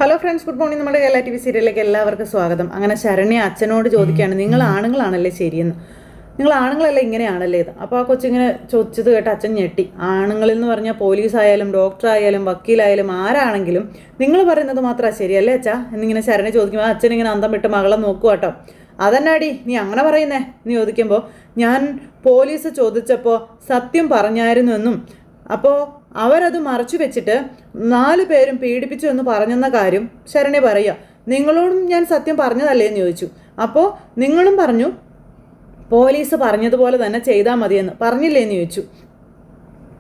Hello friends, good morning. നമ്മുടെ Kerala T V സീരിയലിലേക്ക് എല്ലാവർക്കും സ്വാഗതം. അങ്ങനെ ശരണ്യ അച്ഛനോട് ചോദിക്കുകയാണ്, നിങ്ങൾ ആണുങ്ങളാണല്ലേ ശരിയെന്ന്, നിങ്ങൾ ആണുങ്ങളല്ലേ ഇങ്ങനെയാണല്ലേ ഇത്. അപ്പോൾ ആ കൊച്ചിങ്ങനെ ചോദിച്ചത് കേട്ട് അച്ഛൻ ഞെട്ടി. ആണുങ്ങളിൽ എന്ന് പറഞ്ഞാൽ പോലീസായാലും ഡോക്ടറായാലും വക്കീലായാലും ആരാണെങ്കിലും നിങ്ങൾ പറയുന്നത് മാത്രമാണ് ശരിയല്ലേ അച്ഛാ എന്നിങ്ങനെ ശരണ്യ ചോദിക്കുമ്പോൾ അച്ഛനിങ്ങനെ അന്തം വിട്ട് മകളെ നോക്കുക കേട്ടോ. അതെന്നാടി നീ അങ്ങനെ പറയുന്നേ എന്ന് ചോദിക്കുമ്പോൾ, ഞാൻ പോലീസ് ചോദിച്ചപ്പോൾ സത്യം പറഞ്ഞായിരുന്നു എന്നും അപ്പോൾ അവരത് മറച്ചു വെച്ചിട്ട് 4 പേരും പീഡിപ്പിച്ചു എന്ന് പറഞ്ഞെന്ന കാര്യം ശരണ്യ പറയുക. നിങ്ങളോടും ഞാൻ സത്യം പറഞ്ഞതല്ലേ എന്ന് ചോദിച്ചു. അപ്പോൾ നിങ്ങളും പറഞ്ഞു പോലീസ് പറഞ്ഞതുപോലെ തന്നെ ചെയ്താൽ മതിയെന്ന് പറഞ്ഞില്ലേ എന്ന് ചോദിച്ചു.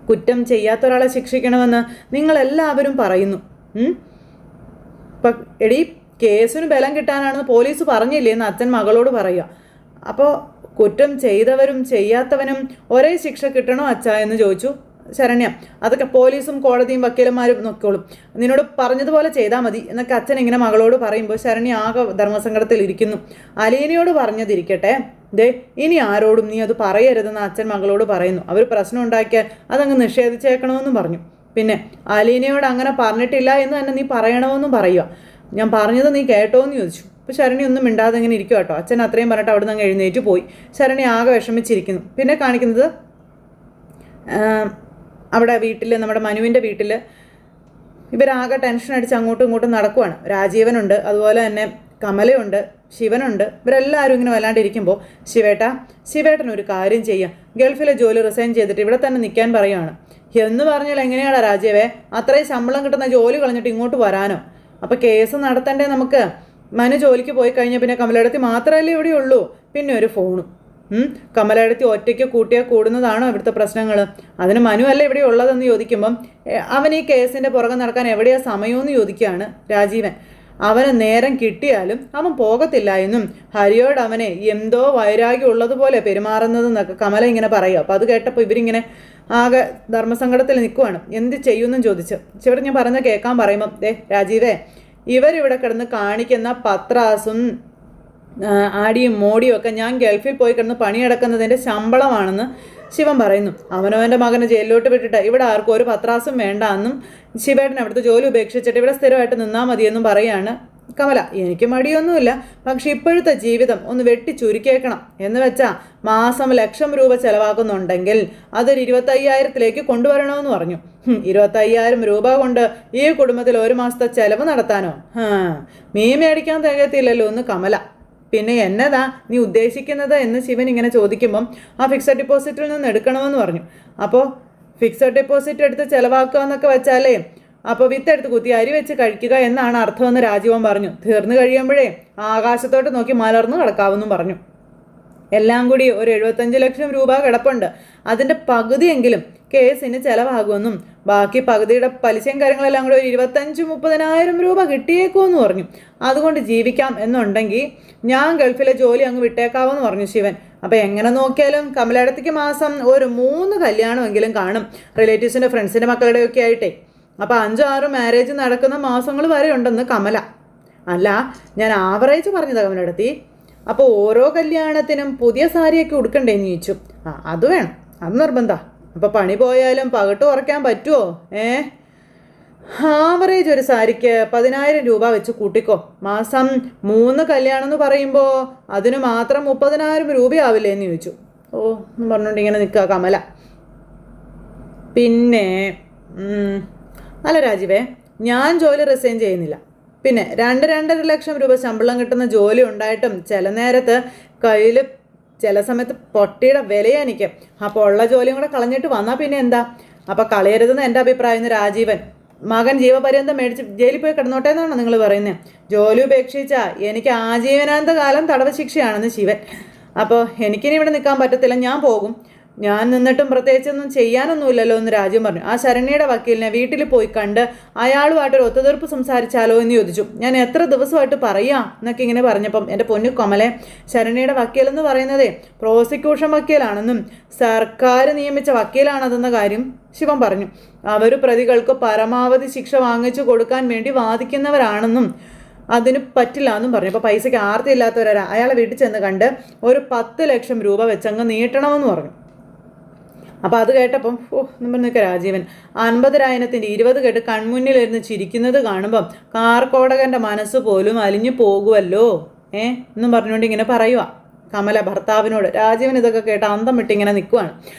കുറ്റം ചെയ്യാത്ത ഒരാളെ ശിക്ഷിക്കണമെന്ന് നിങ്ങളെല്ലാവരും പറയുന്നു. എടീ, കേസിന് ബലം കിട്ടാനാണെന്ന് പോലീസ് പറഞ്ഞില്ലേ എന്ന് അച്ഛൻ മകളോട് പറയുക. അപ്പോൾ കുറ്റം ചെയ്തവരും ചെയ്യാത്തവനും ഒരേ ശിക്ഷ കിട്ടണോ അച്ഛാ എന്ന് ചോദിച്ചു ശരണ്യ. അതൊക്കെ പോലീസും കോടതിയും വക്കീലന്മാരും നോക്കിക്കോളും, നിന്നോട് പറഞ്ഞതുപോലെ ചെയ്താൽ മതി എന്നൊക്കെ അച്ഛൻ ഇങ്ങനെ മകളോട് പറയുമ്പോൾ ശരണ്യ ആകെ ധർമ്മസങ്കടത്തിൽ ഇരിക്കുന്നു. അലീനയോട് പറഞ്ഞതിരിക്കട്ടെ, ദേ ഇനി ആരോടും നീ അത് പറയരുതെന്ന് അച്ഛൻ മകളോട് പറയുന്നു. അവർ പ്രശ്നം ഉണ്ടാക്കിയാൽ അതങ്ങ് നിഷേധിച്ചേക്കണമെന്നും പറഞ്ഞു. പിന്നെ അലീനയോട് അങ്ങനെ പറഞ്ഞിട്ടില്ല എന്ന് തന്നെ നീ പറയണമെന്നും പറയുക. ഞാൻ പറഞ്ഞത് നീ കേട്ടോ എന്ന് ചോദിച്ചു. അപ്പോൾ ശരണ്യ ഒന്നും മിണ്ടാതെ ഇങ്ങനെ ഇരിക്കും കേട്ടോ. അച്ഛൻ അത്രയും പറഞ്ഞിട്ട് അവിടെ നിന്ന് എഴുന്നേറ്റ് പോയി. ശരണ്യ ആകെ വിഷമിച്ചിരിക്കുന്നു. പിന്നെ കാണിക്കുന്നത് അവിടെ വീട്ടിൽ, നമ്മുടെ മനുവിൻ്റെ വീട്ടിൽ ഇവരാകെ ടെൻഷൻ അടിച്ച് അങ്ങോട്ടും ഇങ്ങോട്ടും നടക്കുവാണ്. രാജീവനുണ്ട്, അതുപോലെ തന്നെ കമലയുണ്ട്, ശിവനുണ്ട്. ഇവരെല്ലാവരും ഇങ്ങനെ വല്ലാണ്ടിരിക്കുമ്പോൾ ശിവേട്ടൻ ഒരു കാര്യം ചെയ്യുക, ഗൾഫിലെ ജോലി റിസൈൻ ചെയ്തിട്ട് ഇവിടെ തന്നെ നിൽക്കാൻ പറയുകയാണ്. എന്ന് പറഞ്ഞാൽ എങ്ങനെയാടാ രാജീവേ, അത്രയും ശമ്പളം കിട്ടുന്ന ജോലി കളഞ്ഞിട്ട് ഇങ്ങോട്ട് വരാനോ? അപ്പോൾ കേസ് നടത്തണ്ടേ നമുക്ക്? മനു ജോലിക്ക് പോയി കഴിഞ്ഞാൽ പിന്നെ കമലയിടത്തി മാത്രമല്ലേ ഇവിടെ ഉള്ളൂ, പിന്നെ ഒരു ഫോണും. കമലയിടത്തി ഒറ്റയ്ക്ക് കൂട്ടിയാൽ കൂടുന്നതാണോ ഇവിടുത്തെ പ്രശ്നങ്ങൾ? അതിന് മനു അല്ല ഇവിടെ ഉള്ളതെന്ന് ചോദിക്കുമ്പം അവൻ ഈ കേസിൻ്റെ പുറകെ നടക്കാൻ എവിടെയാ സമയമെന്ന് ചോദിക്കുകയാണ് രാജീവൻ. അവന് നേരം കിട്ടിയാലും അവൻ പോകത്തില്ല എന്നും ഹരിയോട് അവനെ എന്തോ വൈരാഗ്യം ഉള്ളതുപോലെ പെരുമാറുന്നതെന്നൊക്കെ കമല ഇങ്ങനെ പറയുക. അപ്പോൾ അത് കേട്ടപ്പോൾ ഇവരിങ്ങനെ ആകെ ധർമ്മസങ്കടത്തിൽ നിൽക്കുവാണ്. എന്ത് ചെയ്യുമെന്നും ചോദിച്ചു. ഇവിടെ ഞാൻ പറഞ്ഞ കേൾക്കാൻ പറയുമ്പം, രാജീവേ, ഇവരിവിടെ കിടന്ന് കാണിക്കുന്ന പത്രാസും ആടിയും മോടിയും ഒക്കെ ഞാൻ ഗൾഫിൽ പോയി കിടന്ന് പണിയെടുക്കുന്നതിൻ്റെ ശമ്പളമാണെന്ന് ശിവൻ പറയുന്നു. അവനവൻ്റെ മകനെ ജയിലിലോട്ട് വിട്ടിട്ട് ഇവിടെ ആർക്കും ഒരു പത്രാസും വേണ്ട എന്നും ശിവേട്ടൻ അവിടുത്തെ ജോലി ഉപേക്ഷിച്ചിട്ട് ഇവിടെ സ്ഥിരമായിട്ട് നിന്നാൽ മതിയെന്നും പറയാണ് കമല. എനിക്ക് മടിയൊന്നുമില്ല, പക്ഷെ ഇപ്പോഴത്തെ ജീവിതം ഒന്ന് വെട്ടി ചുരുക്കിയേക്കണം എന്ന് വെച്ചാൽ മാസം 1,00,000 രൂപ ചിലവാക്കുന്നുണ്ടെങ്കിൽ അതൊരു 25,000-ലേക്ക് കൊണ്ടുവരണമെന്ന് പറഞ്ഞു. 25,000 രൂപ കൊണ്ട് ഈ കുടുംബത്തിൽ ഒരു മാസത്തെ ചിലവ് നടത്താനോ? മീൻ മേടിക്കാൻ തികയത്തില്ലല്ലോ എന്ന് കമല. പിന്നെ എന്നതാ നീ ഉദ്ദേശിക്കുന്നത് എന്ന് ശിവൻ ഇങ്ങനെ ചോദിക്കുമ്പം, ആ ഫിക്സഡ് ഡിപ്പോസിറ്റിൽ നിന്ന് എടുക്കണമെന്ന് പറഞ്ഞു. അപ്പോൾ ഫിക്സഡ് ഡെപ്പോസിറ്റ് എടുത്ത് ചിലവാക്കുക എന്നൊക്കെ വെച്ചാലേ അപ്പോൾ വിത്തെടുത്ത് കുത്തി അരി വെച്ച് കഴിക്കുക എന്നാണ് അർത്ഥമെന്ന് രാജീവൻ പറഞ്ഞു. തീർന്നു കഴിയുമ്പോഴേ ആകാശത്തോട്ട് നോക്കി മലർന്നു കിടക്കാവെന്നും പറഞ്ഞു. എല്ലാം കൂടി ഒരു 75 ലക്ഷം രൂപ കിടപ്പുണ്ട്, അതിൻ്റെ പകുതിയെങ്കിലും കേസിന് ചിലവാകുമെന്നും ബാക്കി പകുതിയുടെ പലിശയും കാര്യങ്ങളെല്ലാം കൂടി ഒരു 25-30,000 രൂപ കിട്ടിയേക്കുമെന്ന് പറഞ്ഞു. അതുകൊണ്ട് ജീവിക്കാം എന്നുണ്ടെങ്കിൽ ഞാൻ ഗൾഫിലെ ജോലി അങ്ങ് വിട്ടേക്കാവെന്ന് പറഞ്ഞു ശിവൻ. അപ്പോൾ എങ്ങനെ നോക്കിയാലും കമലയിടത്തേക്ക് മാസം ഒരു 3 കല്യാണമെങ്കിലും കാണും, റിലേറ്റീവ്സിൻ്റെ ഫ്രണ്ട്സിൻ്റെ മക്കളുടെയൊക്കെ ആയിട്ടേ. അപ്പോൾ 5-6 മാരേജ് നടക്കുന്ന മാസങ്ങൾ വരെ ഉണ്ടെന്ന് കമല. അല്ല, ഞാൻ ആവറേജ് പറഞ്ഞത് കമലയിടത്തി. അപ്പോൾ ഓരോ കല്യാണത്തിനും പുതിയ സാരിയൊക്കെ ഉടുക്കണ്ടേന്ന് ചോദിച്ചു. അത് വേണം, അത് നിർബന്ധമാണ്. അപ്പോൾ പണി പോയാലും പകട്ട് കുറയ്ക്കാൻ പറ്റുമോ? ആവറേജ് ഒരു സാരിക്ക് 10,000 രൂപ വെച്ച് കൂട്ടിക്കോ. മാസം 3 കല്യാണം എന്ന് പറയുമ്പോൾ അതിന് മാത്രം 30,000 രൂപയാവില്ലേ എന്ന് ചോദിച്ചു. എന്ന് പറഞ്ഞുകൊണ്ട് ഇങ്ങനെ നിൽക്കുക കമല. പിന്നെ അല്ല രാജീവേ, ഞാൻ ജോലി റിസൈൻ ചെയ്യുന്നില്ല. പിന്നെ 2-2.5 ലക്ഷം രൂപ ശമ്പളം കിട്ടുന്ന ജോലി ഉണ്ടായിട്ടും ചില നേരത്ത് കയ്യിൽ ചില സമയത്ത് പൊട്ടിയുടെ വിലയാണ് എനിക്ക്. അപ്പോൾ ഉള്ള ജോലിയും കൂടെ കളഞ്ഞിട്ട് വന്നാൽ പിന്നെ എന്താ? അപ്പോൾ കളയരുതെന്ന് എൻ്റെ അഭിപ്രായം എന്ന് രാജീവൻ. മകൻ ജീവപര്യന്തം മേടിച്ച് ജയിലിൽ പോയി കിടന്നോട്ടെ എന്നാണോ നിങ്ങൾ പറയുന്നത്? ജോലി ഉപേക്ഷിച്ചാൽ എനിക്ക് ആജീവനാന്ത കാലം തടവ് ശിക്ഷയാണെന്ന് ശിവൻ. അപ്പോൾ എനിക്കിനി ഇവിടെ നിൽക്കാൻ പറ്റത്തില്ല, ഞാൻ പോകും. ഞാൻ നിന്നിട്ടും പ്രത്യേകിച്ചൊന്നും ചെയ്യാനൊന്നുമില്ലല്ലോ എന്ന് രാജ്യം പറഞ്ഞു. ആ ശരണ്യയുടെ വക്കീലിനെ വീട്ടിൽ പോയി കണ്ട് അയാളുമായിട്ടൊരു ഒത്തുതീർപ്പ് സംസാരിച്ചാലോ എന്ന് ചോദിച്ചു. ഞാൻ എത്ര ദിവസമായിട്ട് പറയാം എന്നൊക്കെ ഇങ്ങനെ പറഞ്ഞപ്പം, എൻ്റെ പൊന്നു കമലെ, ശരണ്യയുടെ വക്കീലെന്ന് പറയുന്നതേ പ്രോസിക്യൂഷൻ വക്കീലാണെന്നും സർക്കാർ നിയമിച്ച വക്കീലാണതെന്ന കാര്യം ശിവൻ പറഞ്ഞു. അവർ പ്രതികൾക്ക് പരമാവധി ശിക്ഷ വാങ്ങിച്ചു കൊടുക്കാൻ വേണ്ടി വാദിക്കുന്നവരാണെന്നും അതിന് പറ്റില്ല എന്നും പറഞ്ഞു. അപ്പോൾ പൈസയ്ക്ക് ആർത്തിയില്ലാത്തവരാ അയാളെ വീട്ടിൽ ചെന്ന് കണ്ട് ഒരു 10 ലക്ഷം രൂപ വെച്ചങ്ങ് നീട്ടണമെന്ന് പറഞ്ഞു. അപ്പോൾ അത് കേട്ടപ്പം എന്നും പറഞ്ഞൊക്കെ രാജീവൻ 50,000-ൻ്റെ 20 കേട്ട് കൺമുന്നിലിരുന്ന് ചിരിക്കുന്നത് കാണുമ്പം കാർക്കോടകൻ്റെ മനസ്സ് പോലും അലിഞ്ഞു പോകുമല്ലോ എന്നും പറഞ്ഞുകൊണ്ട് ഇങ്ങനെ പറയുക കമല ഭർത്താവിനോട്. രാജീവൻ ഇതൊക്കെ കേട്ട് അന്തം വിട്ടിങ്ങനെ നിൽക്കുവാണ്.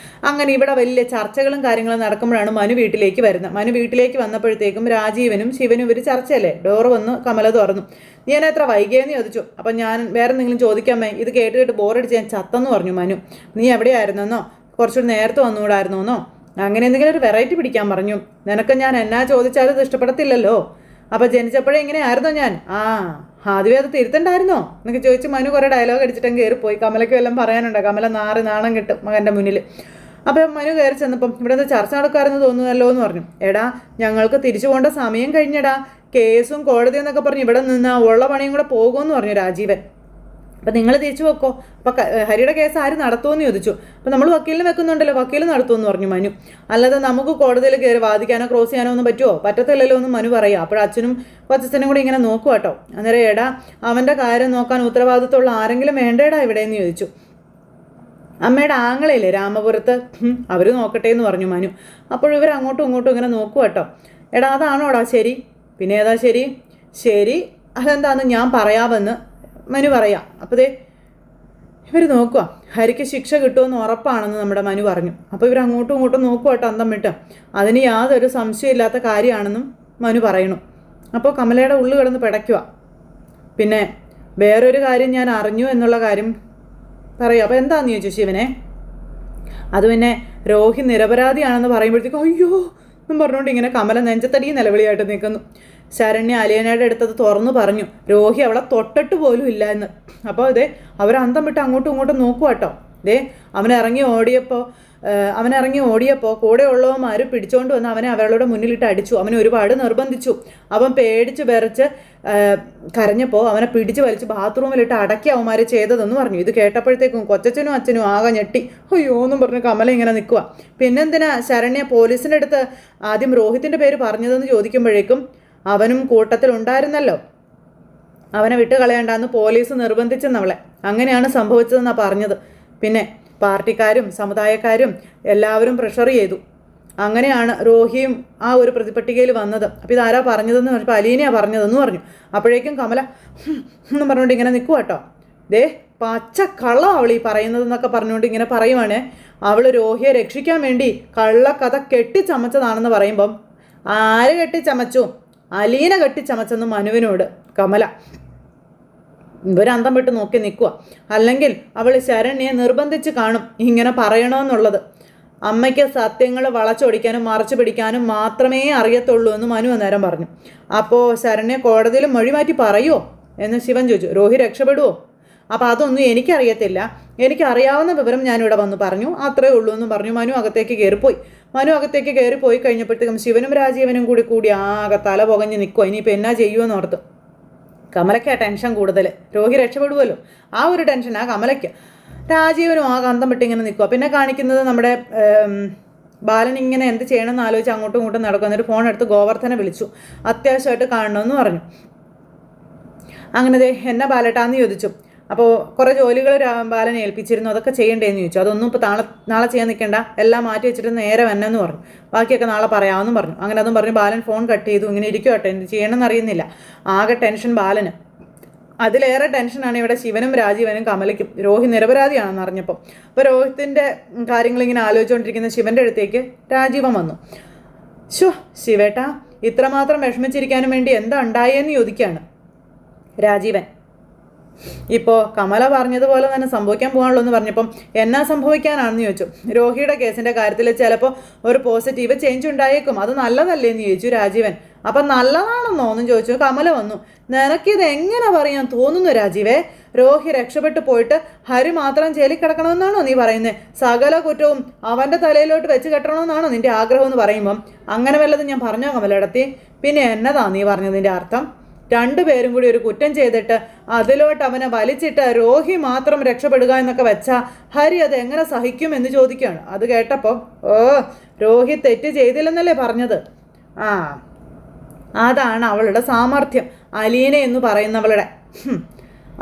അങ്ങനെ ഇവിടെ വലിയ ചർച്ചകളും കാര്യങ്ങളും നടക്കുമ്പോഴാണ് മനു വീട്ടിലേക്ക് വരുന്നത്. മനു വീട്ടിലേക്ക് വന്നപ്പോഴത്തേക്കും രാജീവനും ശിവനും ഇവർ ചർച്ചയല്ലേ. ഡോറ് വന്ന് കമല തുറന്നു. നീ എന്നെ എത്ര വൈകിയെന്ന് ചോദിച്ചു. അപ്പം ഞാൻ വേറെ എന്തെങ്കിലും ചോദിക്കാമേ, ഇത് കേട്ട് ബോറടിച്ച് ഞാൻ ചത്തെന്ന് പറഞ്ഞു മനു. നീ എവിടെയായിരുന്നെന്നോ, കുറച്ചുകൂടി നേരത്തെ വന്നുകൂടായിരുന്നോ, അങ്ങനെ എന്തെങ്കിലും ഒരു വെറൈറ്റി പിടിക്കാൻ പറഞ്ഞു. നിനക്ക് ഞാൻ എന്നാ ചോദിച്ചാലും ഇത് ഇഷ്ടപ്പെടത്തില്ലല്ലോ. അപ്പം ജനിച്ചപ്പോഴേ ഇങ്ങനെയായിരുന്നോ ഞാൻ? ആദ്യമേ അത് തിരുത്തണ്ടായിരുന്നോ എന്നൊക്കെ ചോദിച്ച് മനു കുറേ ഡയലോഗ് അടിച്ചിട്ടും കയറിപ്പോയി. കമലയ്ക്ക് വല്ലതും പറയാനുണ്ടോ? കമല നാണം കിട്ടും മകൻ്റെ മുന്നിൽ. അപ്പം മനു കയറി ചെന്നപ്പം ഇവിടെ നിന്ന് ചർച്ച നടക്കാമെന്ന് തോന്നുന്നല്ലോ എന്ന് പറഞ്ഞു. എടാ ഞങ്ങൾക്ക് തിരിച്ചു പോകേണ്ട സമയം കഴിഞ്ഞടാ, കേസും കോടതി എന്നൊക്കെ പറഞ്ഞ് ഇവിടെ നിന്ന് ഉള്ള പണിയും കൂടെ പോകുമെന്ന് പറഞ്ഞു രാജീവൻ. അപ്പം നിങ്ങൾ തിരിച്ചു വെക്കോ. അപ്പം ഹരിയുടെ കേസ് ആര് നടത്തുമെന്ന് ചോദിച്ചു. അപ്പം നമ്മൾ വക്കീലിന് വെക്കുന്നുണ്ടല്ലോ, വക്കീൽ നടത്തുമെന്ന് പറഞ്ഞു മനു. അല്ലാതെ നമുക്ക് കോടതിയിൽ കയറി വാദിക്കാനോ ക്രോസ് ചെയ്യാനോ ഒന്നും പറ്റുമോ? പറ്റത്തില്ലല്ലോ എന്ന് മനു പറയാം. അപ്പോൾ അച്ഛനും കൊച്ചച്ഛനും കൂടി ഇങ്ങനെ നോക്കുക കേട്ടോ. അന്നേരം എടാ അവൻ്റെ കാര്യം നോക്കാൻ ഉത്തരവാദിത്തമുള്ള ആരെങ്കിലും വേണ്ടേടാ ഇവിടെ എന്ന് ചോദിച്ചു. അമ്മയുടെ ആങ്ങളയില്ലേ രാമപുരത്ത്, അവർ നോക്കട്ടെ എന്ന് പറഞ്ഞു മനു. അപ്പോൾ ഇവർ അങ്ങോട്ടും ഇങ്ങോട്ടും ഇങ്ങനെ നോക്കുക കേട്ടോ. എടാ അതാണോടാ ശരി? പിന്നെ ഏതാ ശരി? ശരി അതെന്താണെന്ന് ഞാൻ പറയാമെന്ന് മനു പറയാം. അപ്പോൾ ഇവർ നോക്കുക. ഹരിക്ക് ശിക്ഷ കിട്ടുമെന്ന് ഉറപ്പാണെന്ന് നമ്മുടെ മനു പറഞ്ഞു. അപ്പോൾ ഇവർ അങ്ങോട്ടും ഇങ്ങോട്ടും നോക്കുക കേട്ടോ അന്തം വിട്ട്. അതിന് യാതൊരു സംശയമില്ലാത്ത കാര്യമാണെന്നും മനു പറയണു. അപ്പോൾ കമലയുടെ ഉള്ളു കിടന്ന് പിടയ്ക്കുക. പിന്നെ വേറൊരു കാര്യം ഞാൻ അറിഞ്ഞു എന്നുള്ള കാര്യം പറയാം. അപ്പോൾ എന്താണെന്ന് ചോദിച്ചു ശിവനെ. അത് പിന്നെ രോഹി നിരപരാധിയാണെന്ന് പറയുമ്പോഴത്തേക്കും അയ്യോ എന്നും പറഞ്ഞുകൊണ്ട് ഇങ്ങനെ കമല നെഞ്ചത്തടി നിലവിളിയായിട്ട് നിൽക്കുന്നു. ശരണ്യ അലിയനയുടെ അടുത്തത് തുറന്നു പറഞ്ഞു രോഹി അവളെ തൊട്ടിട്ട് പോലും ഇല്ല എന്ന്. അപ്പോൾ അവർ അന്തം വിട്ട് അങ്ങോട്ടും ഇങ്ങോട്ടും നോക്കുക കേട്ടോ. അവനിറങ്ങി ഓടിയപ്പോൾ കൂടെ ഉള്ളവന്മാർ പിടിച്ചോണ്ട് വന്ന് അവനെ അവരുടെ മുന്നിലിട്ട് അടിച്ചു. അവനെ ഒരുപാട് നിർബന്ധിച്ചു. അവൻ പേടിച്ച് വിറച്ച് കരഞ്ഞപ്പോൾ അവനെ പിടിച്ച് വലിച്ച് ബാത്റൂമിലിട്ട് അടക്കി അവന്മാർ ചെയ്തതെന്ന് പറഞ്ഞു. ഇത് കേട്ടപ്പോഴത്തേക്കും കൊച്ചച്ഛനും അച്ഛനും ആകെ ഞെട്ടി. അയ്യോ എന്നും പറഞ്ഞ് കമല ഇങ്ങനെ നിൽക്കുക. പിന്നെന്തിനാ ശരണ്യ പോലീസിൻ്റെ അടുത്ത് ആദ്യം രോഹിത്തിൻ്റെ പേര് പറഞ്ഞതെന്ന് ചോദിക്കുമ്പോഴേക്കും അവനും കൂട്ടത്തിലുണ്ടായിരുന്നല്ലോ, അവനെ വിട്ട് കളയണ്ടെന്ന് പോലീസ് നിർബന്ധിച്ചെന്നവളെ. അങ്ങനെയാണ് സംഭവിച്ചതെന്നാണ് പറഞ്ഞത്. പിന്നെ പാർട്ടിക്കാരും സമുദായക്കാരും എല്ലാവരും പ്രഷർ ചെയ്തു. അങ്ങനെയാണ് രോഹിയും ആ ഒരു പ്രതിപട്ടികയിൽ വന്നത്. അപ്പോൾ ഇതാരാ പറഞ്ഞതെന്ന് പറഞ്ഞപ്പോൾ അലീനയാണ് പറഞ്ഞതെന്ന് പറഞ്ഞു. അപ്പോഴേക്കും കമല എന്നും പറഞ്ഞുകൊണ്ട് ഇങ്ങനെ നിൽക്കുക കേട്ടോ. പച്ചക്കള്ളം അവൾ ഈ പറയുന്നതെന്നൊക്കെ പറഞ്ഞുകൊണ്ട് ഇങ്ങനെ പറയുവാണ്. അവൾ രോഹിയെ രക്ഷിക്കാൻ വേണ്ടി കള്ളക്കഥ കെട്ടിച്ചമച്ചതാണെന്ന് പറയുമ്പം ആര് കെട്ടിച്ചമച്ചു? അലീന കെട്ടിച്ചമച്ചെന്ന് മനുവിനോട് കമല. ഇവരന്തം വിട്ട് നോക്കി നിൽക്കുക. അല്ലെങ്കിൽ അവൾ ശരണ്യെ നിർബന്ധിച്ച് കാണും ഇങ്ങനെ പറയണമെന്നുള്ളത്. അമ്മയ്ക്ക് സത്യങ്ങൾ വളച്ചൊടിക്കാനും മറച്ചു പിടിക്കാനും മാത്രമേ അറിയത്തുള്ളൂ എന്ന് മനു അന്നേരം പറഞ്ഞു. അപ്പോൾ ശരണ്യെ കോടതിയിൽ മൊഴി മാറ്റി പറയുമോ എന്ന് ശിവൻ ചോദിച്ചു. രോഹി രക്ഷപ്പെടുമോ? അപ്പോൾ അതൊന്നും എനിക്കറിയത്തില്ല, എനിക്കറിയാവുന്ന വിവരം ഞാനിവിടെ വന്ന് പറഞ്ഞു, അത്രേ ഉള്ളൂ എന്ന് പറഞ്ഞു. മനു അകത്തേക്ക് കയറിപ്പോയി കഴിഞ്ഞപ്പോഴത്തേക്കും ശിവനും രാജീവനും കൂടി ആകെ തല പുകഞ്ഞ് നിൽക്കുക. ഇനിയിപ്പോൾ എന്നാ ചെയ്യുമെന്ന് ഓർത്ത് കമലയ്ക്കാ ടെൻഷൻ കൂടുതൽ. രോഹി രക്ഷപ്പെടുമല്ലോ, ആ ഒരു ടെൻഷനാ കമലയ്ക്ക്. രാജീവനും ആ അന്തം വിട്ട് ഇങ്ങനെ നിൽക്കുക. പിന്നെ കാണിക്കുന്നത് നമ്മുടെ ബാലൻ ഇങ്ങനെ എന്ത് ചെയ്യണമെന്ന് ആലോചിച്ച് അങ്ങോട്ടും ഇങ്ങോട്ടും നടക്കും. എന്നിട്ട് ഫോൺ എടുത്ത് ഗോവർദ്ധനെ വിളിച്ചു. അത്യാവശ്യമായിട്ട് കാണണമെന്ന് പറഞ്ഞു. അങ്ങനെ എന്നാ ബാലട്ടാന്ന് ചോദിച്ചു. അപ്പോൾ കുറേ ജോലികൾ ബാലനെ ഏൽപ്പിച്ചിരുന്നു, അതൊക്കെ ചെയ്യണ്ടേന്ന് ചോദിച്ചു. അതൊന്നും ഇപ്പോൾ നാളെ ചെയ്യാൻ നിൽക്കേണ്ട, എല്ലാം മാറ്റി വെച്ചിട്ട് നേരെ വന്നെന്ന് പറഞ്ഞു. ബാക്കിയൊക്കെ നാളെ പറയാമെന്നും പറഞ്ഞു. അങ്ങനെ അതും പറഞ്ഞു ബാലൻ ഫോൺ കട്ട് ചെയ്തു. ഇങ്ങനെ ഇരിക്കുവട്ടെ, എന്ത് ചെയ്യണമെന്ന് അറിയുന്നില്ല. ആകെ ടെൻഷൻ ബാലന്. അതിലേറെ ടെൻഷനാണ് ഇവിടെ ശിവനും രാജീവനും കമലയ്ക്കും. രോഹി നിരപരാധിയാണെന്ന് അറിഞ്ഞപ്പോൾ. അപ്പോൾ രോഹിത്തിൻ്റെ കാര്യങ്ങളിങ്ങനെ ആലോചിച്ചുകൊണ്ടിരിക്കുന്ന ശിവൻ്റെ അടുത്തേക്ക് രാജീവൻ വന്നു. ശിവേട്ടാ ഇത്രമാത്രം വിഷമിച്ചിരിക്കാനും വേണ്ടി എന്താ ഉണ്ടായെന്ന് ചോദിക്കുകയാണ് രാജീവൻ. ഇപ്പോൾ കമല പറഞ്ഞതുപോലെ തന്നെ സംഭവിക്കാൻ പോകാനുള്ളൂ എന്ന് പറഞ്ഞപ്പം എന്നാ സംഭവിക്കാനാണെന്ന് ചോദിച്ചു. രോഹിയുടെ കേസിൻ്റെ കാര്യത്തിൽ ചിലപ്പോൾ ഒരു പോസിറ്റീവ് ചേഞ്ച് ഉണ്ടായേക്കും, അത് നല്ലതല്ലേ എന്ന് ചോദിച്ചു രാജീവൻ. അപ്പം നല്ലതാണെന്നോ എന്നും ചോദിച്ചു. കമല വന്നു. നിനക്കിത് എങ്ങനെ പറയാൻ തോന്നുന്നു രാജീവേ? രോഹി രക്ഷപ്പെട്ടു പോയിട്ട് ഹരി മാത്രം ജയിലിൽ കിടക്കണമെന്നാണോ നീ പറയുന്നത്? സകല കുറ്റവും അവൻ്റെ തലയിലോട്ട് വെച്ച് കെട്ടണമെന്നാണോ നിൻ്റെ ആഗ്രഹം എന്ന് പറയുമ്പം അങ്ങനെ വല്ലതും ഞാൻ പറഞ്ഞോ കമലടത്തി? പിന്നെ എന്നതാ നീ പറഞ്ഞതിൻ്റെ അർത്ഥം? രണ്ടുപേരും കൂടി ഒരു കുറ്റം ചെയ്തിട്ട് അതിലോട്ട് അവനെ വലിച്ചിട്ട് രോഹി മാത്രം രക്ഷപ്പെടുക എന്നൊക്കെ വെച്ചാൽ ഹരി അത് എങ്ങനെ സഹിക്കും എന്ന് ചോദിക്കുകയാണ്. അത് കേട്ടപ്പോൾ രോഹി തെറ്റ് ചെയ്തില്ലെന്നല്ലേ പറഞ്ഞത്? അതാണ് അവളുടെ സാമർഥ്യം, അലീന എന്ന് പറയുന്നവളുടെ.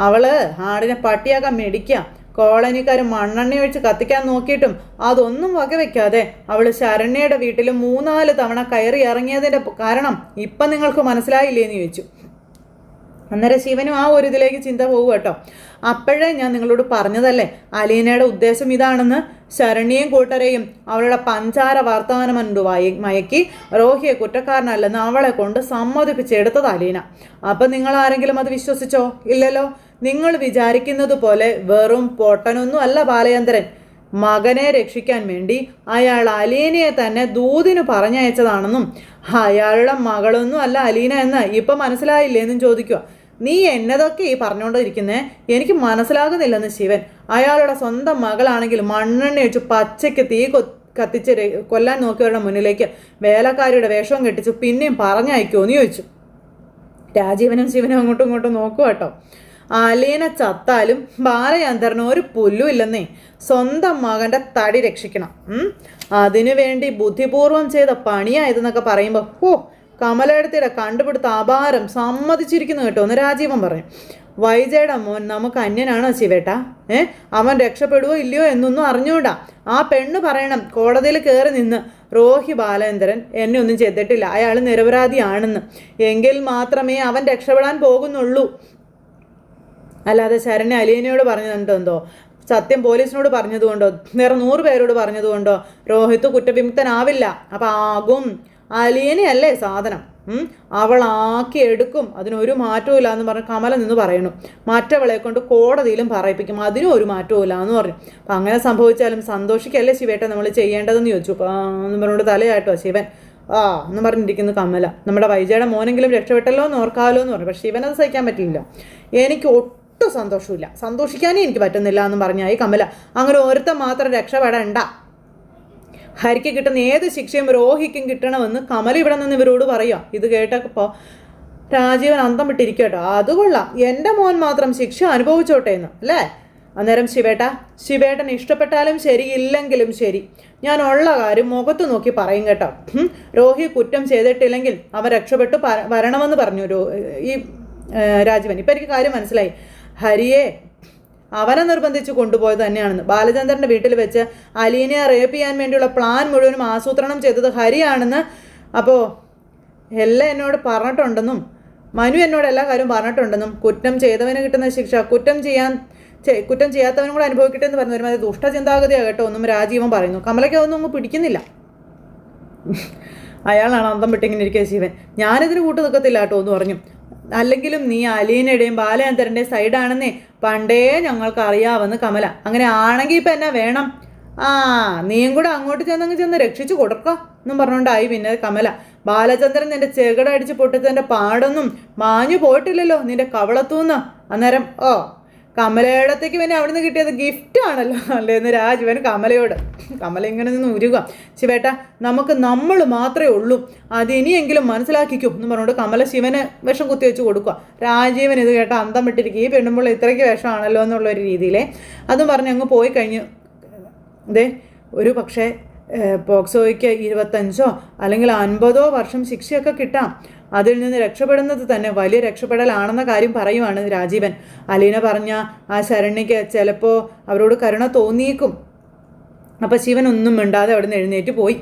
അവള് ആടിനെ പട്ടിയാക്കാൻ മേടിക്കുക, കോളനിക്കാർ മണ്ണെണ്ണ ഒഴിച്ച് കത്തിക്കാൻ നോക്കിയിട്ടും അതൊന്നും വകവെക്കാതെ അവൾ ശരണ്യയുടെ വീട്ടിൽ 3-4 തവണ കയറി ഇറങ്ങിയതിൻ്റെ കാരണം ഇപ്പം നിങ്ങൾക്ക് മനസ്സിലായില്ലേന്ന് ചോദിച്ചു. അന്നേരം ശിവനും ആ ഒരു ഇതിലേക്ക് ചിന്ത പോകും കേട്ടോ. അപ്പോഴേ ഞാൻ നിങ്ങളോട് പറഞ്ഞതല്ലേ അലീനയുടെ ഉദ്ദേശം ഇതാണെന്ന്. ശരണ്യയും കൂട്ടരെയും അവളുടെ പഞ്ചാര വർത്തമാനം കൊണ്ട് മയക്കി റോഹിയെ കുറ്റക്കാരനല്ലെന്ന് അവളെ കൊണ്ട് സമ്മതിപ്പിച്ചെടുത്തത് അലീന. അപ്പം നിങ്ങൾ ആരെങ്കിലും അത് വിശ്വസിച്ചോ? ഇല്ലല്ലോ. നിങ്ങൾ വിചാരിക്കുന്നത് പോലെ വെറും പൊട്ടനൊന്നും അല്ല ബാലചന്ദ്രൻ. മകനെ രക്ഷിക്കാൻ വേണ്ടി അയാൾ അലീനയെ തന്നെ ദൂതിന് പറഞ്ഞയച്ചതാണെന്നും അയാളുടെ മകളൊന്നും അല്ല അലീന എന്ന് ഇപ്പം മനസ്സിലായില്ലേന്നും ചോദിക്കുക. നീ എന്നതൊക്കെ ഈ പറഞ്ഞുകൊണ്ടിരിക്കുന്നേ? എനിക്ക് മനസ്സിലാകുന്നില്ലെന്ന് ശിവൻ. അയാളുടെ സ്വന്തം മകളാണെങ്കിൽ മണ്ണെണ്ണ വെച്ച് പച്ചയ്ക്ക് തീ കത്തിച്ച് കൊല്ലാൻ നോക്കിയവരുടെ മുന്നിലേക്ക് വേലക്കാരിയുടെ വേഷവും കെട്ടിച്ചു പിന്നെയും പറഞ്ഞയക്കുമോയെന്ന് ചോദിച്ചു. രാജീവനും ശിവനും അങ്ങോട്ടും ഇങ്ങോട്ടും നോക്കുക കേട്ടോ. അലീന ചത്താലും ബാലചന്ദ്രന് ഒരു പുല്ലും ഇല്ലെന്നേ. സ്വന്തം മകൻ്റെ തടി രക്ഷിക്കണം. അതിനു വേണ്ടി ബുദ്ധിപൂർവം ചെയ്ത പണിയായതെന്നൊക്കെ പറയുമ്പോൾ കമലയെടുത്തിയുടെ കണ്ടുപിടുത്ത അപാരം സമ്മതിച്ചിരിക്കുന്നു കേട്ടോ എന്ന് രാജീവൻ പറഞ്ഞു. വൈജയുടെ മോൻ നമുക്ക് അന്യനാണോ ശിവേട്ടാ? അവൻ രക്ഷപ്പെടുവോ ഇല്ലയോ എന്നൊന്നും അറിഞ്ഞൂടാ. ആ പെണ്ണ് പറയണം കോടതിയിൽ കയറി നിന്ന് റോഹി ബാലചന്ദ്രൻ എന്നെ ഒന്നും ചെയ്തിട്ടില്ല, അയാൾ നിരപരാധിയാണെന്ന്. എങ്കിൽ മാത്രമേ അവൻ രക്ഷപ്പെടാൻ പോകുന്നുള്ളൂ. അല്ലാതെ ശരണ്യ അലീനയോട് പറഞ്ഞതുകൊണ്ടോ സത്യം പോലീസിനോട് പറഞ്ഞതുകൊണ്ടോ വേറെ 100 പേരോട് പറഞ്ഞതുകൊണ്ടോ രോഹിത്ത് കുറ്റവിമുക്തനാവില്ല. അപ്പം ആകും. അലീനയല്ലേ സാധനം. അവളാക്കി എടുക്കും, അതിനൊരു മാറ്റവും ഇല്ല എന്ന് പറഞ്ഞ് കമല നിന്ന് പറയണു. മറ്റവളെ കൊണ്ട് കോടതിയിലും പറയിപ്പിക്കും, അതിനും ഒരു മാറ്റവും ഇല്ല എന്ന് പറഞ്ഞു. അപ്പം അങ്ങനെ സംഭവിച്ചാലും സന്തോഷിക്കല്ലേ ശിവേട്ട നമ്മൾ ചെയ്യേണ്ടതെന്ന് ചോദിച്ചു. എന്ന് പറഞ്ഞുകൊണ്ട് തലയായിട്ടോ ശിവൻ എന്ന് പറഞ്ഞിരിക്കുന്നു കമല. നമ്മുടെ വൈജയുടെ മോനെങ്കിലും രക്ഷപ്പെട്ടല്ലോ എന്ന് ഓർക്കാമല്ലോ എന്ന് പറഞ്ഞു. പക്ഷെ ശിവനത് സഹിക്കാൻ പറ്റില്ല. എനിക്ക് ഒട്ടും സന്തോഷമില്ല, സന്തോഷിക്കാനേ എനിക്ക് പറ്റുന്നില്ല എന്ന് പറഞ്ഞായി കമല. അങ്ങനെ ഒരുത്തം മാത്രം രക്ഷപ്പെടണ്ട. ഹരിക്ക് കിട്ടുന്ന ഏത് ശിക്ഷയും രോഹിക്കും കിട്ടണമെന്ന് കമല ഇവിടെ നിന്ന് ഇവരോട് പറയുക. ഇത് കേട്ടപ്പോൾ രാജീവൻ അന്തം വിട്ടിരിക്കുക കേട്ടോ. അതുകൊള്ളാം, എൻ്റെ മോൻ മാത്രം ശിക്ഷ അനുഭവിച്ചോട്ടെ എന്ന് അല്ലേ? അന്നേരം ശിവേട്ടൻ ഇഷ്ടപ്പെട്ടാലും ശരി ഇല്ലെങ്കിലും ശരി ഞാൻ ഉള്ള കാര്യം മുഖത്ത് നോക്കി പറയും കേട്ടോ. രോഹി കുറ്റം ചെയ്തിട്ടില്ലെങ്കിൽ അവൻ രക്ഷപ്പെട്ടു വരണമെന്ന് പറഞ്ഞു ഈ രാജീവൻ. ഇപ്പം എനിക്ക് കാര്യം മനസ്സിലായി. ഹരിയെ അവനെ നിർബന്ധിച്ച് കൊണ്ടുപോയത് തന്നെയാണെന്ന്. ബാലചന്ദ്രൻ്റെ വീട്ടിൽ വെച്ച് അലീനയെ റേപ്പ് ചെയ്യാൻ വേണ്ടിയുള്ള പ്ലാൻ മുഴുവനും ആസൂത്രണം ചെയ്തത് ഹരിയാണെന്ന് അപ്പോൾ എല്ലാം എന്നോട് പറഞ്ഞിട്ടുണ്ടെന്നും മനു എന്നോട് എല്ലാ കാര്യവും പറഞ്ഞിട്ടുണ്ടെന്നും കുറ്റം ചെയ്തവന് കിട്ടുന്ന ശിക്ഷ കുറ്റം ചെയ്യാത്തവനും കൂടെ അനുഭവിക്കട്ടെ എന്ന് പറഞ്ഞു വരുമ്പോൾ അത് ദുഷ്ടചിന്താഗതിയാണ് കേട്ടോ ഒന്നും രാജീവൻ പറയുന്നു. കമലയ്ക്ക് അതൊന്നും അങ്ങ് പിടിക്കുന്നില്ല. അയാളാണ് അന്തം വിട്ടിങ്ങനെ ഇരിക്കുക ശിവൻ. ഞാനിതിന് കൂട്ടു നിൽക്കത്തില്ല കേട്ടോ എന്ന് പറഞ്ഞു. അല്ലെങ്കിലും നീ അലീനയുടെയും ബാലചന്ദ്രൻ്റെയും സൈഡാണെന്നേ പണ്ടേ ഞങ്ങൾക്ക് അറിയാമെന്ന് കമല. അങ്ങനെ ആണെങ്കിൽ ഇപ്പം എന്നാ വേണം? നീയും കൂടെ അങ്ങോട്ട് ചെന്ന് രക്ഷിച്ചു കൊടുക്കുക എന്നും പറഞ്ഞുകൊണ്ടായി പിന്നെ കമല. ബാലചന്ദ്രൻ നിന്റെ ചെകട അടിച്ച് പൊട്ടിച്ചതിൻ്റെ പാടൊന്നും മാഞ്ഞു പോയിട്ടില്ലല്ലോ നിന്റെ കവളത്തൂന്ന്. അന്നേരം കമലയിടത്തേക്ക് പിന്നെ അവിടെ നിന്ന് കിട്ടിയത് ഗിഫ്റ്റ് ആണല്ലോ അല്ലേ എന്ന് രാജീവൻ കമലയോട്. കമല ഇങ്ങനെ നിന്ന് ഉരുക. ശിവേട്ട നമ്മൾ മാത്രമേ ഉള്ളൂ, അതിനിയെങ്കിലും മനസ്സിലാക്കിക്കൂ എന്ന് പറഞ്ഞുകൊണ്ട് കമല ശിവന് വിഷം കുത്തിവെച്ച് കൊടുക്കുക. രാജീവൻ ഇത് കേട്ട അന്തം വിട്ടിരിക്കും. ഈ പെണ്ണുമ്പോൾ ഇത്രയ്ക്ക് വിഷമാണല്ലോ എന്നുള്ളൊരു രീതിയിലെ അതും പറഞ്ഞ് അങ്ങ് പോയി കഴിഞ്ഞു. ഒരു പക്ഷേ പോക്സോയ്ക്ക് 25 അല്ലെങ്കിൽ 50 വർഷം ശിക്ഷയൊക്കെ കിട്ടാം. അതിൽ നിന്ന് രക്ഷപ്പെടുന്നത് തന്നെ വലിയ രക്ഷപ്പെടലാണെന്ന കാര്യം പറയുവാണ് രാജീവൻ. അലീന പറഞ്ഞ ആ ശരണ്യയ്ക്ക് ചിലപ്പോൾ അവരോട് കരുണ തോന്നിയേക്കും. അപ്പോൾ ശിവൻ ഒന്നും മിണ്ടാതെ അവിടെ നിന്ന് എഴുന്നേറ്റ് പോയി.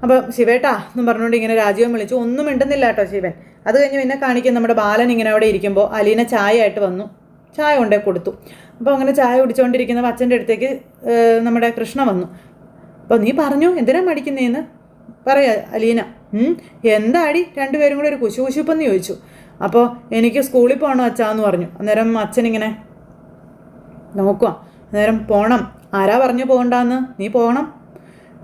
അപ്പം ശിവേട്ടാ എന്നും പറഞ്ഞുകൊണ്ട് ഇങ്ങനെ രാജീവൻ വിളിച്ചു. ഒന്നും മിണ്ടുന്നില്ല കേട്ടോ ശിവൻ. അത് കഴിഞ്ഞ് പിന്നെ കാണിക്കും നമ്മുടെ ബാലൻ ഇങ്ങനെ അവിടെ ഇരിക്കുമ്പോൾ അലീന ചായ ആയിട്ട് വന്നു. ചായ കൊണ്ടേ കൊടുത്തു. അപ്പോൾ അങ്ങനെ ചായ കുടിച്ചുകൊണ്ടിരിക്കുന്ന അച്ഛൻ്റെ അടുത്തേക്ക് നമ്മുടെ കൃഷ്ണ വന്നു. അപ്പോൾ നീ പറഞ്ഞു എന്തിനാ മടിക്കുന്നേന്ന് പറയാ അലീന. എന്താടി രണ്ടുപേരും കൂടെ ഒരു കുശുകുശുപ്പെന്ന് ചോദിച്ചു. അപ്പോൾ എനിക്ക് സ്കൂളിൽ പോകണം അച്ഛാന്ന് പറഞ്ഞു. അന്നേരം അച്ഛനിങ്ങനെ നോക്കുക. അന്നേരം പോകണം. ആരാ പറഞ്ഞു പോകണ്ടെന്ന്? നീ പോകണം.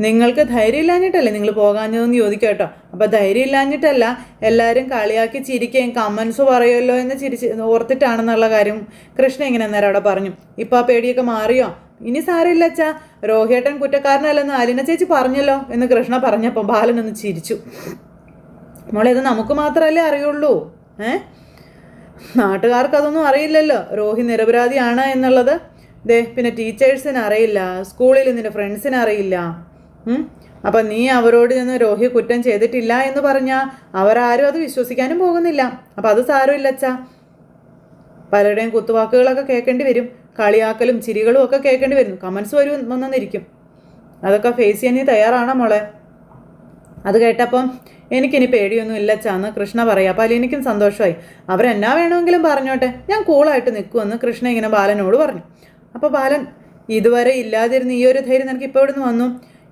നിങ്ങൾക്ക് ധൈര്യം ഇല്ലാഞ്ഞിട്ടല്ലേ നിങ്ങൾ പോകാഞ്ഞതെന്ന് ചോദിക്കുക കേട്ടോ. അപ്പോൾ ധൈര്യം ഇല്ലാഞ്ഞിട്ടല്ല, എല്ലാവരും കളിയാക്കി ചിരിക്കുകയും കമൻസ് പറയുമല്ലോ എന്ന് ഓർത്തിട്ടാണെന്നുള്ള കാര്യം കൃഷ്ണ ഇങ്ങനെ അന്നേരം അവിടെ പറഞ്ഞു. ഇപ്പോൾ ആ പേടിയൊക്കെ മാറിയോ? ഇനി സാരമില്ല അച്ഛാ, രോഹിയേട്ടൻ കുറ്റക്കാരനല്ലെന്ന് അലീന ചേച്ചി പറഞ്ഞല്ലോ എന്ന് കൃഷ്ണ പറഞ്ഞപ്പോൾ ബാലനൊന്ന് ചിരിച്ചു. മോളെ ഇത് നമുക്ക് മാത്രമല്ലേ അറിയുള്ളൂ, നാട്ടുകാർക്ക് അതൊന്നും അറിയില്ലല്ലോ രോഹി നിരപരാധിയാണ് എന്നുള്ളത്. പിന്നെ ടീച്ചേഴ്സിന് അറിയില്ല, സ്കൂളിൽ നിന്റെ ഫ്രണ്ട്സിന് അറിയില്ല. അപ്പം നീ അവരോട് നിന്ന് രോഹി കുറ്റം ചെയ്തിട്ടില്ല എന്ന് പറഞ്ഞാൽ അവരാരും അത് വിശ്വസിക്കാനും പോകുന്നില്ല. അപ്പം അത് സാരമില്ല അച്ഛാ, പലരുടെയും കുത്തുവാക്കുകളൊക്കെ കേൾക്കേണ്ടി വരും. കളിയാക്കലും ചിരികളും ഒക്കെ കേൾക്കേണ്ടി വരുന്നു. കമൻസ് വന്നെന്നിരിക്കും. അതൊക്കെ ഫേസ് ചെയ്യാൻ നീ തയ്യാറാണോ മോളെ? അത് കേട്ടപ്പം എനിക്കിനി പേടിയൊന്നും ഇല്ല അച്ഛാന്ന് കൃഷ്ണ പറയാം. അപ്പോൾ എനിക്കും സന്തോഷമായി. അവരെന്നാ വേണമെങ്കിലും പറഞ്ഞോട്ടെ, ഞാൻ കൂളായിട്ട് നിൽക്കുമെന്ന് കൃഷ്ണ ഇങ്ങനെ ബാലനോട് പറഞ്ഞു. അപ്പോൾ ബാലൻ, ഇതുവരെ ഇല്ലാതിരുന്ന ഈ ഒരു ധൈര്യം നിനക്ക് ഇപ്പോൾ ഇവിടുന്ന് വന്നു?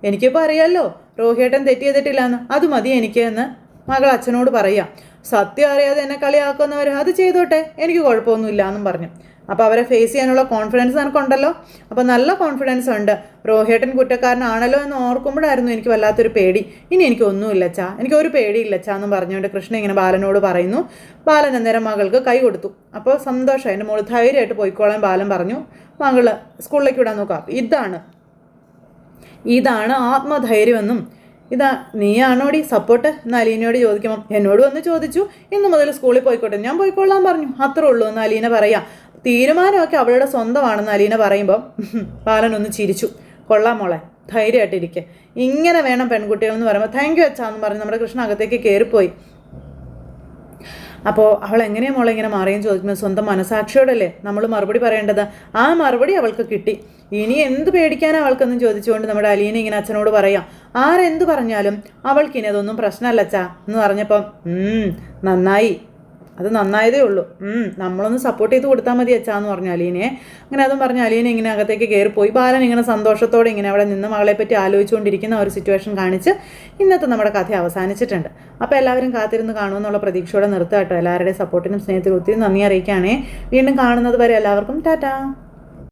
എനിക്കിപ്പോൾ അറിയാമല്ലോ റോഹിയേട്ടൻ തെറ്റ് ചെയ്തിട്ടില്ലാന്ന്. അത് മതി എനിക്ക് എന്ന് മകൾ അച്ഛനോട് പറയാം. സത്യം അറിയാതെ എന്നെ കളിയാക്കുന്നവർ അത് ചെയ്തോട്ടെ, എനിക്ക് കുഴപ്പമൊന്നുമില്ല എന്നും പറഞ്ഞു. അപ്പോൾ അവരെ ഫേസ് ചെയ്യാനുള്ള കോൺഫിഡൻസ് നിനക്കുണ്ടല്ലോ. അപ്പോൾ നല്ല കോൺഫിഡൻസ് ഉണ്ട്. റോഹിയേട്ടൻ കുറ്റക്കാരനാണല്ലോ എന്ന് ഓർക്കുമ്പോഴായിരുന്നു എനിക്ക് വല്ലാത്തൊരു പേടി. ഇനി എനിക്കൊന്നുമില്ല അച്ഛാ, എനിക്കൊരു പേടിയില്ല അച്ഛാ എന്ന് പറഞ്ഞുകൊണ്ട് കൃഷ്ണ ഇങ്ങനെ ബാലനോട് പറയുന്നു. ബാലൻ അന്നേരം മകൾക്ക് കൈ കൊടുത്തു. അപ്പോൾ സന്തോഷമായി. എൻ്റെ മോള് ധൈര്യമായിട്ട് പോയിക്കോളാൻ ബാലൻ പറഞ്ഞു. മകള് സ്കൂളിലേക്ക് വിടാൻ നോക്കാം. ഇതാണ് ആത്മധൈര്യമെന്നും നീയാണോടി സപ്പോർട്ട് എന്ന് അലീനയോട് ചോദിക്കുമ്പം എന്നോട് വന്ന് ചോദിച്ചു. ഇന്നു മുതൽ സ്കൂളിൽ പോയിക്കോട്ടെ, ഞാൻ പോയിക്കൊള്ളാൻ പറഞ്ഞു, അത്രേ ഉള്ളൂ എന്ന് അലീന പറയാം. തീരുമാനമൊക്കെ അവളുടെ സ്വന്തമാണെന്ന് അലീന പറയുമ്പം ബാലനൊന്ന് ചിരിച്ചു. കൊള്ളാം മോളെ, ധൈര്യമായിട്ടിരിക്കെ, ഇങ്ങനെ വേണം പെൺകുട്ടികൾ എന്ന് പറയുമ്പോൾ താങ്ക് യു അച്ഛാന്ന് പറഞ്ഞ് നമ്മുടെ കൃഷ്ണ അകത്തേക്ക് കയറിപ്പോയി. അപ്പോൾ അവൾ എങ്ങനെയാണ് മോളെ ഇങ്ങനെ മാറിയെന്ന് ചോദിക്കുന്നത് സ്വന്തം മനസാക്ഷിയോടല്ലേ നമ്മൾ മറുപടി പറയേണ്ടത്. ആ മറുപടി അവൾക്ക് കിട്ടി. ഇനി എന്ത് പേടിക്കാനാണ് അവൾക്കെന്നും ചോദിച്ചുകൊണ്ട് നമ്മുടെ അലീന ഇങ്ങനെ അച്ഛനോട് പറയാം. ആരെന്ത് പറഞ്ഞാലും അവൾക്കിനി അതൊന്നും പ്രശ്നമല്ല അച്ഛാ എന്ന് പറഞ്ഞപ്പം നന്നായി, അത് നന്നായതേ ഉള്ളൂ, നമ്മളൊന്ന് സപ്പോർട്ട് ചെയ്ത് കൊടുത്താൽ മതി അച്ഛാ എന്ന് പറഞ്ഞു അലീനയെ. അങ്ങനെ അതും പറഞ്ഞ് അലീന ഇങ്ങനെ അകത്തേക്ക് കയറിപ്പോയി. ബാലൻ ഇങ്ങനെ സന്തോഷത്തോടെ ഇങ്ങനെ അവിടെ നിന്ന് മകളെപ്പറ്റി ആലോചിച്ചുകൊണ്ടിരിക്കുന്ന ഒരു സിറ്റുവേഷൻ കാണിച്ച് ഇന്നത്തെ നമ്മുടെ കഥ അവസാനിച്ചിട്ടുണ്ട്. അപ്പോൾ എല്ലാവരും കാത്തിരുന്ന് കാണുമെന്നുള്ള പ്രതീക്ഷയോടെ നിർത്തുക കേട്ടോ. എല്ലാവരുടെയും സപ്പോർട്ടിനും സ്നേഹത്തിനും ഒത്തിരി നന്ദി അറിയിക്കുകയാണേ. വീണ്ടും കാണുന്നത് വരെ എല്ലാവർക്കും ടാറ്റാ.